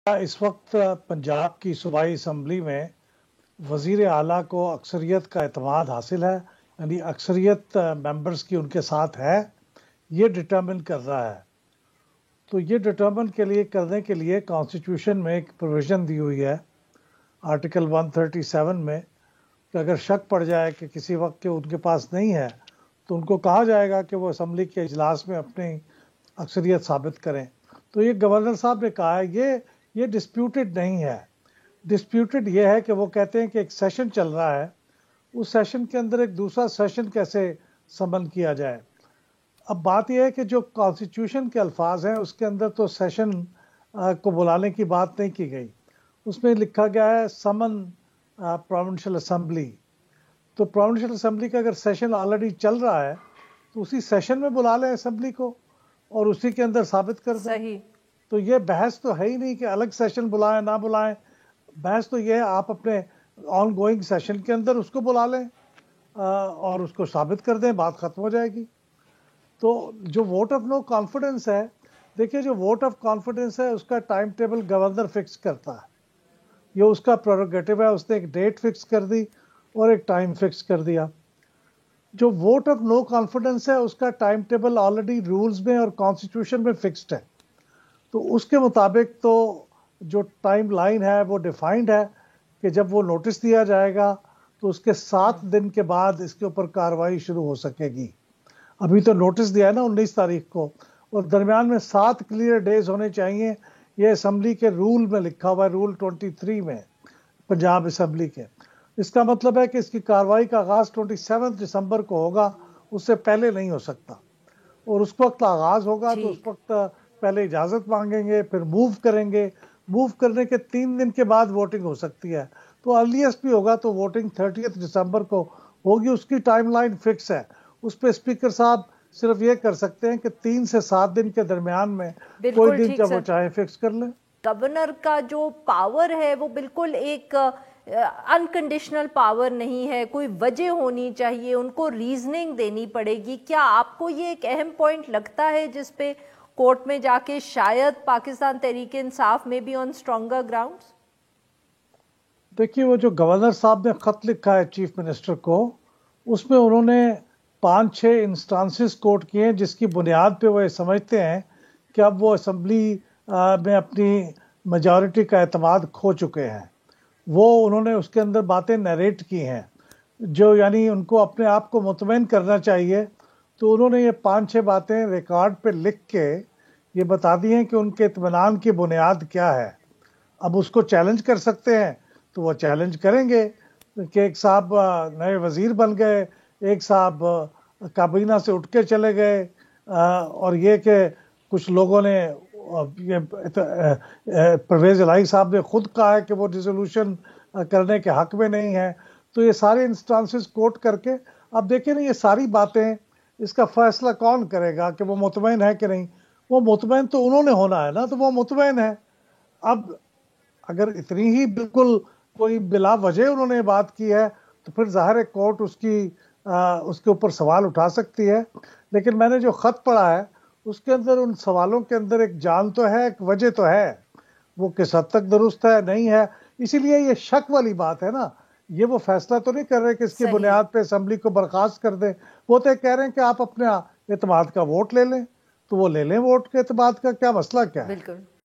इस वक्त पंजाब की सूबाई असम्बली में वज़ीर आला को अक्सरियत का एतमाद हासिल है, यानी अक्सरियत मेंबर्स की उनके साथ है, ये डिटर्मिन कर रहा है। तो ये डिटर्मिन करने के लिए कॉन्स्टिट्यूशन में एक प्रोविज़न दी हुई है आर्टिकल 137 में कि अगर शक पड़ जाए कि किसी वक्त के उनके पास नहीं है तो उनको कहा जाएगा कि वो असम्बली के इजलास में अपनी अक्सरियत साबित करें। तो ये गवर्नर साहब ने कहा है ये डिस्प्यूटेड नहीं है। डिस्प्यूटेड ये है कि वो कहते हैं कि एक सेशन चल रहा है, उस सेशन के अंदर एक दूसरा सेशन कैसे समन किया जाए। अब बात यह है कि जो कॉन्स्टिट्यूशन के अल्फाज हैं उसके अंदर तो सेशन को बुलाने की बात नहीं की गई, उसमें लिखा गया है समन प्रोविंशियल असेंबली। तो प्रोविंशियल असेंबली का अगर सेशन ऑलरेडी चल रहा है तो उसी सेशन में बुला लें असेंबली को और उसी के अंदर साबित कर दें। सही। तो ये बहस तो है ही नहीं कि अलग सेशन बुलाएं ना बुलाएं, बहस तो ये है आप अपने ऑन गोइंग सेशन के अंदर उसको बुला लें और उसको साबित कर दें, बात खत्म हो जाएगी। तो जो वोट ऑफ नो कॉन्फिडेंस है, देखिए जो वोट ऑफ कॉन्फिडेंस है उसका टाइम टेबल गवर्नर फिक्स करता है, ये उसका प्रोरोगेटिव है। उसने एक डेट फिक्स कर दी और एक टाइम फिक्स कर दिया। जो वोट ऑफ नो कॉन्फिडेंस है उसका टाइम टेबल ऑलरेडी रूल्स में और कॉन्स्टिट्यूशन में फिक्स्ड है। तो उसके मुताबिक तो जो टाइम लाइन है वो डिफाइंड है कि जब वो नोटिस दिया जाएगा तो उसके 7 दिन के बाद इसके ऊपर कार्रवाई शुरू हो सकेगी। अभी तो नोटिस दिया है ना 19 तारीख को, और दरमियान में 7 क्लियर डेज होने चाहिए। ये असम्बली के रूल में लिखा हुआ है, रूल 23 में पंजाब असम्बली के। इसका मतलब है कि इसकी कार्रवाई का आगाज़ 27 दिसंबर को होगा, उससे पहले नहीं हो सकता। और उस वक्त आगाज़ होगा तो उस वक्त पहले इजाज़त मांगेंगे, फिर मूव करेंगे। मूव करने के 3 दिन के बाद वोटिंग हो सकती है। तो अर्लीस्ट भी होगा तो वोटिंग 30 दिसंबर को होगी, उसकी टाइमलाइन फिक्स है। उस पर स्पीकर साहब सिर्फ ये कर सकते हैं कि 3 से 7 दिन के दरमियान में कोई दिन जब वो चाहे फिक्स कर लें। गवर्नर का जो पावर है वो बिल्कुल एक अनकंडीशनल पावर नहीं है, कोई वजह होनी चाहिए, उनको रीजनिंग देनी पड़ेगी। क्या आपको ये एक अहम पॉइंट लगता है जिस पे कोर्ट में जाके शायद पाकिस्तान तहरीक इंसाफ में भी ऑन स्ट्रॉन्गर ग्राउंड्स? देखिए वो जो गवर्नर साहब ने खत लिखा है चीफ मिनिस्टर को, उसमें उन्होंने 5-6 इंस्टांसेस कोट किए हैं जिसकी बुनियाद पे वो ये समझते हैं कि अब वो असम्बली में अपनी मेजॉरिटी का एतमाद खो चुके हैं। वो उन्होंने उसके अंदर बातें नरेट की हैं जो यानी उनको अपने आप को मुतमईन करना चाहिए। तो उन्होंने ये 5-6 बातें रिकॉर्ड पे लिख के ये बता दी हैं कि उनके इत्मीनान की बुनियाद क्या है। अब उसको चैलेंज कर सकते हैं तो वो चैलेंज करेंगे कि एक साहब नए वजीर बन गए, एक साहब काबीना से उठ के चले गए, और ये कि कुछ लोगों ने ये परवेज इलाही साहब ने खुद कहा है कि वो डिसोल्यूशन करने के हक में नहीं है। तो ये सारे इंस्टांसेस कोट करके अब देखें ना, ये सारी बातें, इसका फैसला कौन करेगा कि वो मुतमईन है कि नहीं। वो मुतमईन तो उन्होंने होना है ना, तो वो मुतमईन है। अब अगर इतनी ही बिल्कुल कोई बिला वजह उन्होंने बात की है तो फिर जाहिर है कोर्ट उसके ऊपर सवाल उठा सकती है। लेकिन मैंने जो खत पढ़ा है उसके अंदर उन सवालों के अंदर एक जान तो है, एक वजह तो है, वो किस हद तक दुरुस्त है नहीं है। इसीलिए ये शक वाली बात है ना, ये वो फैसला तो नहीं कर रहे कि इसकी बुनियाद पे असम्बली को बर्खास्त कर दें। वो तो कह रहे हैं कि आप अपने एतमाद का वोट ले लें, तो वो ले लें वोट के एतमाद का, क्या मसला क्या है। बिल्कुल।